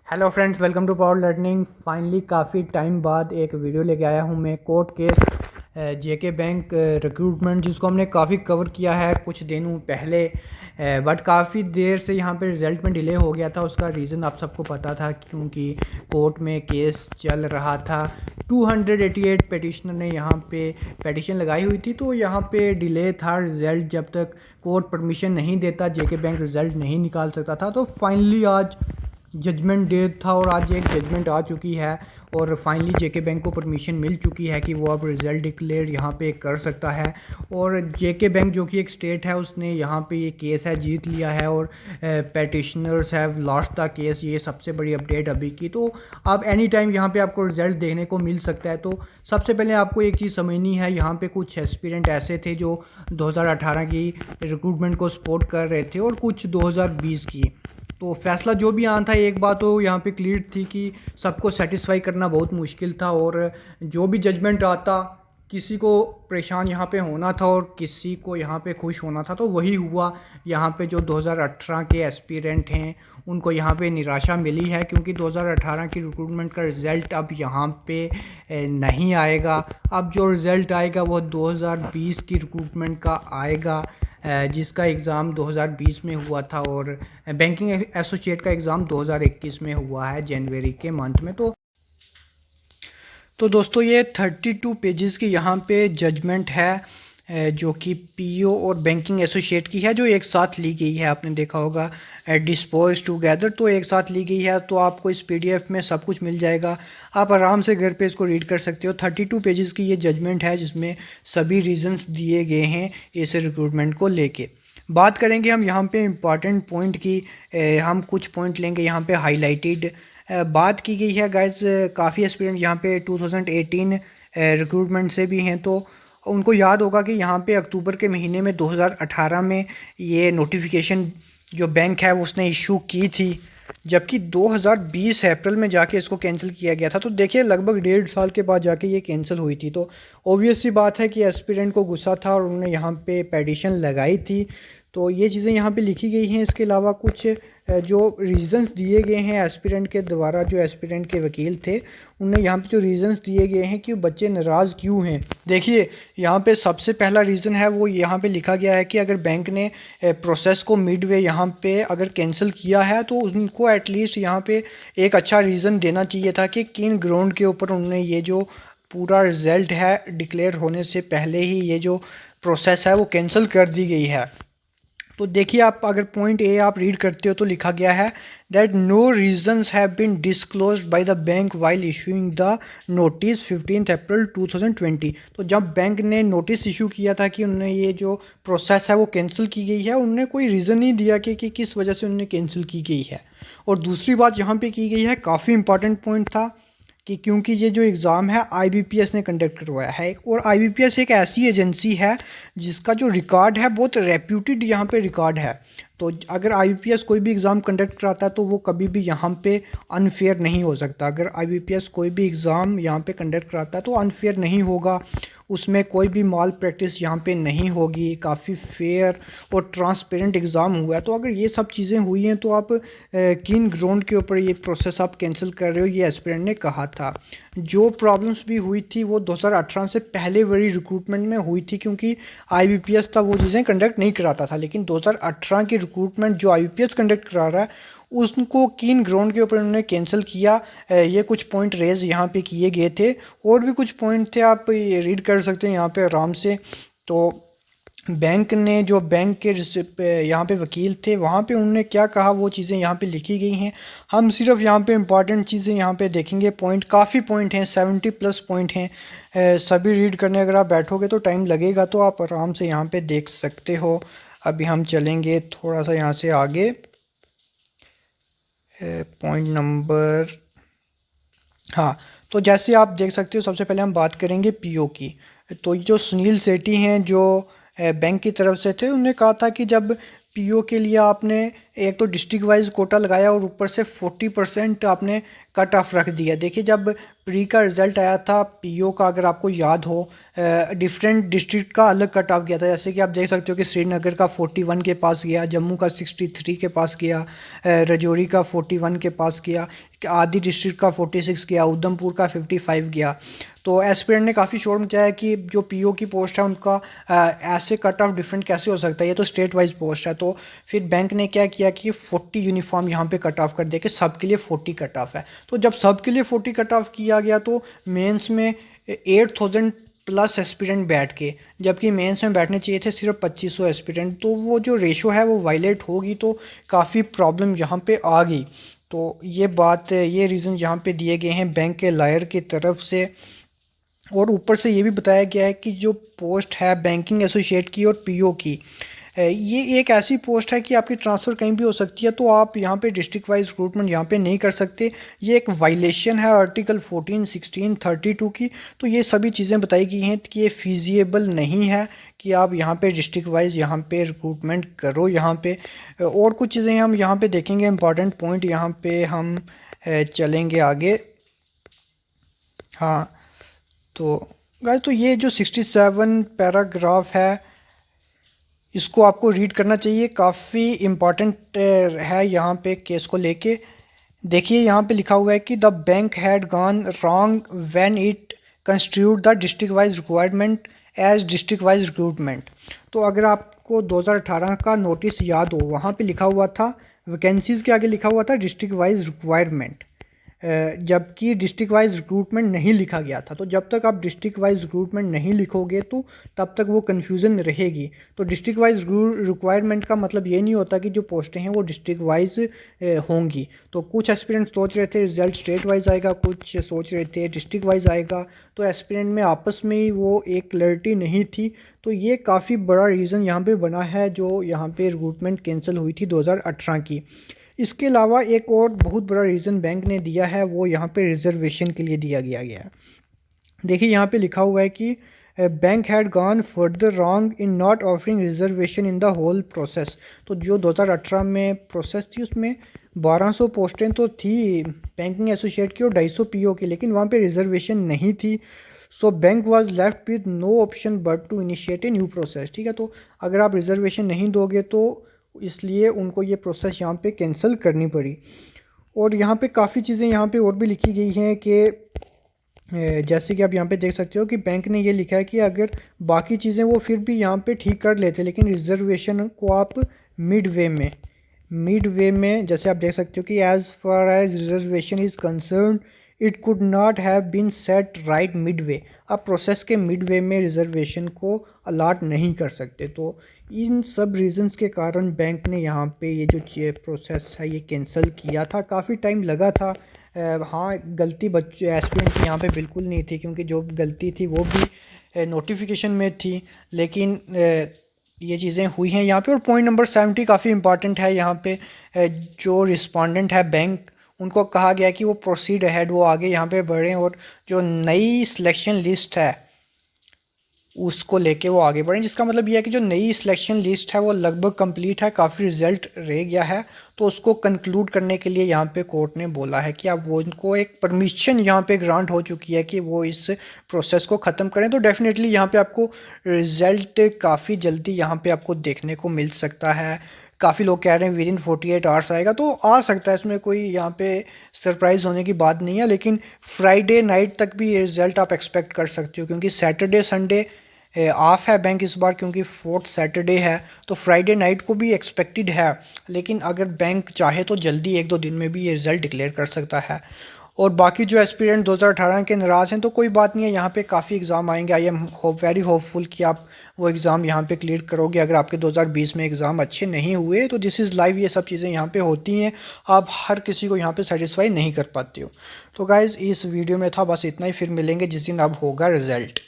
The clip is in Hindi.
Hello friends, welcome to power learning. Finally काफ़ी टाइम बाद एक वीडियो लेके आया हूँ मैं। Court case JK bank recruitment, जिसको हमने काफ़ी कवर किया है कुछ दिनों पहले, बट काफ़ी देर से यहाँ पे रिज़ल्ट में डिले हो गया था। उसका रीज़न आप सबको पता था, क्योंकि कोर्ट में केस चल रहा था। 288 पिटिशनर ने यहाँ पे पिटिशन लगाई हुई थी, तो यहाँ पे डिले था। रिज़ल्ट जब तक कोर्ट परमिशन नहीं देता, जेके बैंक रिज़ल्ट नहीं निकाल सकता था। तो फाइनली आज जजमेंट डे था और आज एक जजमेंट आ चुकी है और फाइनली जेके बैंक को परमिशन मिल चुकी है कि वो अब रिज़ल्ट डिक्लेयर यहाँ पे कर सकता है। और जेके बैंक जो कि एक स्टेट है, उसने यहाँ पे ये केस है जीत लिया है और petitioners have lost the case. ये सबसे बड़ी अपडेट अभी की। तो अब एनी टाइम यहाँ पे आपको रिज़ल्ट देखने को मिल सकता है। तो सबसे पहले आपको एक चीज़ समझनी है, यहाँ पे कुछ एस्पिरेंट ऐसे थे जो 2018 की रिक्रूटमेंट को सपोर्ट कर रहे थे और कुछ 2020 की। तो फैसला जो भी आना था, एक बात तो यहाँ पे क्लियर थी कि सबको सेटिस्फाई करना बहुत मुश्किल था और जो भी जजमेंट आता, किसी को परेशान यहाँ पे होना था और किसी को यहाँ पे खुश होना था। तो वही हुआ। यहाँ पे जो 2018 के एस्पिरेंट हैं उनको यहाँ पे निराशा मिली है, क्योंकि 2018 की रिक्रूटमेंट का रिज़ल्ट अब यहाँ पे नहीं आएगा। अब जो रिज़ल्ट आएगा वो 2020 की रिक्रूटमेंट का आएगा, जिसका एग्ज़ाम 2020 में हुआ था और बैंकिंग एसोसिएट का एग्ज़ाम 2021 में हुआ है जनवरी के मंथ में। तो दोस्तों ये 32 पेजेस की यहाँ पे जजमेंट है, जो कि पीओ और बैंकिंग एसोसिएट की है, जो एक साथ ली गई है। आपने देखा होगा डिस्पोज टुगेदर, तो एक साथ ली गई है। तो आपको इस पीडीएफ में सब कुछ मिल जाएगा, आप आराम से घर पे इसको रीड कर सकते हो। 32 पेजेस की ये जजमेंट है, जिसमें सभी रीजंस दिए गए हैं इस रिक्रूटमेंट को लेके। बात करेंगे हम यहाँ पे इम्पॉर्टेंट पॉइंट की, हम कुछ पॉइंट लेंगे यहाँ पे हाईलाइटेड। बात की गई है गाइस, काफ़ी एस्पिरेंट यहाँ पे 2018 रिक्रूटमेंट से भी हैं, तो उनको याद होगा कि यहाँ पे अक्टूबर के महीने में 2018 में ये नोटिफिकेशन जो बैंक है वो उसने इशू की थी, जबकि 2020 अप्रैल में जाके इसको कैंसिल किया गया था। तो देखिए लगभग 1.5 साल के बाद जाके ये कैंसिल हुई थी। तो ऑब्वियस सी बात है कि एस्पिरेंट को गुस्सा था और उन्होंने यहाँ पे पेटिशन लगाई थी। तो ये चीज़ें यहाँ पे लिखी गई हैं। इसके अलावा कुछ जो रीज़न्स दिए गए हैं एस्पिरेंट के द्वारा, जो एस्पिरेंट के वकील थे उन्होंने यहाँ पे जो रीज़न्स दिए गए हैं कि बच्चे नाराज़ क्यों हैं। देखिए यहाँ पे सबसे पहला रीज़न है वो यहाँ पे लिखा गया है कि अगर बैंक ने प्रोसेस को मिड वे यहाँ पे अगर कैंसिल किया है, तो उनको एटलीस्ट यहाँ पे एक अच्छा रीज़न देना चाहिए था कि किन ग्राउंड के ऊपर उन्होंने ये जो पूरा रिज़ल्ट है डिक्लेयर होने से पहले ही ये जो प्रोसेस है वो कैंसिल कर दी गई है। तो देखिए आप अगर पॉइंट ए आप रीड करते हो तो लिखा गया है that no reasons have been disclosed by the bank while issuing the notice 15 April 2020। तो जब बैंक ने नोटिस इशू किया था कि उन्होंने ये जो प्रोसेस है वो कैंसिल की गई है, उन्होंने कोई रीज़न नहीं दिया कि किस वजह से उन्होंने कैंसिल की गई है। और दूसरी बात यहाँ पे की गई है, काफ़ी इंपॉर्टेंट पॉइंट था कि क्योंकि ये जो एग्ज़ाम है आईबीपीएस ने कंडक्ट करवाया है, और आईबीपीएस एक ऐसी एजेंसी है जिसका जो रिकॉर्ड है बहुत रेप्यूटेड यहाँ पे रिकॉर्ड है। तो अगर आईबीपीएस कोई भी एग्ज़ाम कंडक्ट कराता है तो वो कभी भी यहाँ पे अनफेयर नहीं हो सकता। अगर आईबीपीएस कोई भी एग्ज़ाम यहाँ पे कंडक्ट कराता है तो अनफेयर नहीं होगा, उसमें कोई भी माल प्रैक्टिस यहाँ पे नहीं होगी, काफ़ी फेयर और ट्रांसपेरेंट एग्ज़ाम हुआ है। तो अगर ये सब चीज़ें हुई हैं तो आप किन ग्राउंड के ऊपर ये प्रोसेस आप कैंसिल कर रहे हो, ये एस्पिरेंट ने कहा था। जो प्रॉब्लम्स भी हुई थी वो 2018 से पहले बड़ी रिक्रूटमेंट में हुई थी, क्योंकि आईबीपीएस था वो चीज़ें कंडक्ट नहीं कराता था। लेकिन 2018 की रिक्रूटमेंट जो आईबीपीएस कंडक्ट करा रहा है उसको किन ग्राउंड के ऊपर उन्होंने कैंसिल किया, ये कुछ पॉइंट रेज यहाँ पे किए गए थे। और भी कुछ पॉइंट थे, आप ये रीड कर सकते हैं यहाँ पे आराम से। तो बैंक ने जो बैंक के यहाँ पे वकील थे वहाँ पे उन्होंने क्या कहा वो चीज़ें यहाँ पे लिखी गई हैं। हम सिर्फ यहाँ पे इंपॉर्टेंट चीज़ें यहाँ पे देखेंगे। पॉइंट काफ़ी पॉइंट हैं, 70+ पॉइंट हैं। सभी रीड करने अगर आप बैठोगे तो टाइम लगेगा, तो आप आराम से यहाँ पे देख सकते हो। अभी हम चलेंगे थोड़ा सा यहाँ से आगे। पॉइंट नंबर, हाँ, तो जैसे आप देख सकते हो सबसे पहले हम बात करेंगे पीओ की। तो ये जो सुनील सेठी हैं जो बैंक की तरफ से थे, उन्होंने कहा था कि जब पीओ के लिए आपने एक तो डिस्ट्रिक्ट वाइज कोटा लगाया और ऊपर से 40% आपने कट ऑफ रख दिया। देखिए जब प्री का रिज़ल्ट आया था पीओ का, अगर आपको याद हो, डिफरेंट डिस्ट्रिक्ट का अलग कट ऑफ गया था। जैसे कि आप देख सकते हो कि श्रीनगर का 41 के पास गया, जम्मू का 63 के पास गया, राजौरी का 41 के पास गया, आदि डिस्ट्रिक्ट का 46 गया, उधमपुर का 55 गया। तो एस्पिरेंट ने काफ़ी शोर मचाया कि जो पीओ की पोस्ट है उनका ऐसे कट ऑफ डिफरेंट कैसे हो सकता है, ये तो स्टेट वाइज पोस्ट है। तो फिर बैंक ने क्या किया कि 40 यूनिफॉर्म यहाँ पे कट ऑफ कर दिया कि सब के लिए 40 कट ऑफ है। तो जब सब के लिए 40 कट ऑफ किया गया तो मेंस में 8000 प्लस एस्पिरेंट बैठ के, जबकि मेंस में बैठने चाहिए थे सिर्फ 2500 एस्पिरेंट। तो वो जो रेशो है वो वायलेट होगी, तो काफ़ी प्रॉब्लम यहाँ पे आ गई। तो ये रीज़न यहाँ पे दिए गए हैं बैंक के लायर की तरफ से। और ऊपर से ये भी बताया गया है कि जो पोस्ट है बैंकिंग एसोसिएट की और पीओ की, ये एक ऐसी पोस्ट है कि आपकी ट्रांसफ़र कहीं भी हो सकती है, तो आप यहाँ पे डिस्ट्रिक्ट वाइज रिक्रूटमेंट यहाँ पे नहीं कर सकते। ये एक वायलेशन है आर्टिकल 14, 16, 32 की। तो ये सभी चीज़ें बताई गई हैं कि ये फिजिएबल नहीं है कि आप यहाँ पे डिस्ट्रिक्ट वाइज यहाँ पे रिक्रूटमेंट करो। यहाँ पे और कुछ चीज़ें हम यहाँ पे देखेंगे, इंपॉर्टेंट पॉइंट यहाँ पे हम चलेंगे आगे। हाँ, तो गाइस, तो ये जो 67 पैराग्राफ है इसको आपको रीड करना चाहिए, काफ़ी इम्पॉर्टेंट है यहाँ पे केस को लेके। देखिए यहाँ पे लिखा हुआ है कि the bank had gone wrong when it constitute the district wise requirement as district wise recruitment. तो अगर आपको 2018 का नोटिस याद हो, वहाँ पे लिखा हुआ था वैकेंसीज़ के आगे लिखा हुआ था डिस्ट्रिक्ट वाइज रिक्वायरमेंट, जबकि डिस्ट्रिक्ट वाइज रिक्रूटमेंट नहीं लिखा गया था। तो जब तक आप डिस्ट्रिक्ट वाइज रिक्रूटमेंट नहीं लिखोगे तो तब तक वो कन्फ्यूज़न रहेगी। तो डिस्ट्रिक्ट वाइज रिक्वायरमेंट का मतलब ये नहीं होता कि जो पोस्टें हैं वो डिस्ट्रिक्ट वाइज होंगी। तो कुछ एस्पिरेंट सोच रहे थे रिजल्ट स्टेट वाइज आएगा, कुछ सोच रहे थे डिस्ट्रिक्ट वाइज आएगा। तो एस्पिरेंट में आपस में ही वो एक क्लैरिटी नहीं थी। तो ये काफ़ी बड़ा रीज़न यहाँ पे बना है जो यहाँ पे रिक्रूटमेंट कैंसिल हुई थी 2018 की। इसके अलावा एक और बहुत बड़ा रीज़न बैंक ने दिया है, वो यहाँ पे रिजर्वेशन के लिए दिया गया है। देखिए यहाँ पे लिखा हुआ है कि bank had gone further wrong in not offering reservation in the whole process. तो जो 2018 में प्रोसेस थी उसमें 1200 पोस्टें तो थी बैंकिंग एसोसिएट की और 250 पीओ की, लेकिन वहाँ पे रिजर्वेशन नहीं थी। So bank was left with no option but to initiate a new process. ठीक है, तो अगर आप रिजर्वेशन नहीं दोगे तो इसलिए उनको ये प्रोसेस यहाँ पे कैंसिल करनी पड़ी। और यहाँ पे काफ़ी चीज़ें यहाँ पे और भी लिखी गई हैं कि जैसे कि आप यहाँ पे देख सकते हो कि बैंक ने ये लिखा है कि अगर बाकी चीज़ें वो फिर भी यहाँ पे ठीक कर लेते, लेकिन रिजर्वेशन को आप मिड वे में जैसे आप देख सकते हो कि as far as reservation is concern it could not have been set right mid way. आप प्रोसेस के मिड वे में रिजर्वेशन को अलाट नहीं कर सकते। तो इन सब रीजंस के कारण बैंक ने यहाँ पे ये जो प्रोसेस है ये कैंसिल किया था। काफ़ी टाइम लगा था। हाँ, गलती बच्चे एस्पिरेंट की यहाँ पे बिल्कुल नहीं थी, क्योंकि जो गलती थी वो भी नोटिफिकेशन में थी, लेकिन ये चीज़ें हुई हैं यहाँ पे। और पॉइंट नंबर 70 काफ़ी इंपॉर्टेंट है यहाँ पे। जो रिस्पोंडेंट है बैंक, उनको कहा गया कि वो प्रोसीड अहेड, वो आगे यहाँ पे बढ़ें और जो नई सिलेक्शन लिस्ट है उसको लेके वो आगे बढ़ें। जिसका मतलब ये है कि जो नई सिलेक्शन लिस्ट है वो लगभग कंप्लीट है, काफ़ी रिजल्ट रह गया है। तो उसको कंक्लूड करने के लिए यहाँ पे कोर्ट ने बोला है कि अब वो इनको एक परमिशन यहाँ पे ग्रांट हो चुकी है कि वो इस प्रोसेस को ख़त्म करें। तो डेफिनेटली यहाँ पे आपको रिज़ल्ट काफ़ी जल्दी यहाँ पे आपको देखने को मिल सकता है। काफ़ी लोग कह रहे हैं विद इन 48 आवर्स आएगा, तो आ सकता है, इसमें कोई यहाँ पे सरप्राइज़ होने की बात नहीं है। लेकिन फ्राइडे नाइट तक भी ये रिज़ल्ट आप एक्सपेक्ट कर सकते हो, क्योंकि सैटरडे संडे ऑफ है बैंक इस बार, क्योंकि 4th सैटरडे है। तो फ्राइडे नाइट को भी एक्सपेक्टेड है, लेकिन अगर बैंक चाहे तो जल्दी 1-2 दिन में भी ये रिज़ल्ट डिक्लेयर कर सकता है। और बाकी जो एस्पिरेंट 2018 के नाराज़ हैं तो कोई बात नहीं है, यहाँ पे काफ़ी एग्ज़ाम आएंगे। आई एम वेरी होपफुल कि आप वो एग्ज़ाम यहाँ पे क्लियर करोगे। अगर आपके 2020 में एग्ज़ाम अच्छे नहीं हुए तो दिस इज़ लाइव, ये सब चीज़ें यहाँ पे होती हैं, आप हर किसी को यहाँ पे सेटिस्फाई नहीं कर पाते हो। तो गाइज़, इस वीडियो में था बस इतना ही, फिर मिलेंगे जिस दिन अब होगा रिज़ल्ट।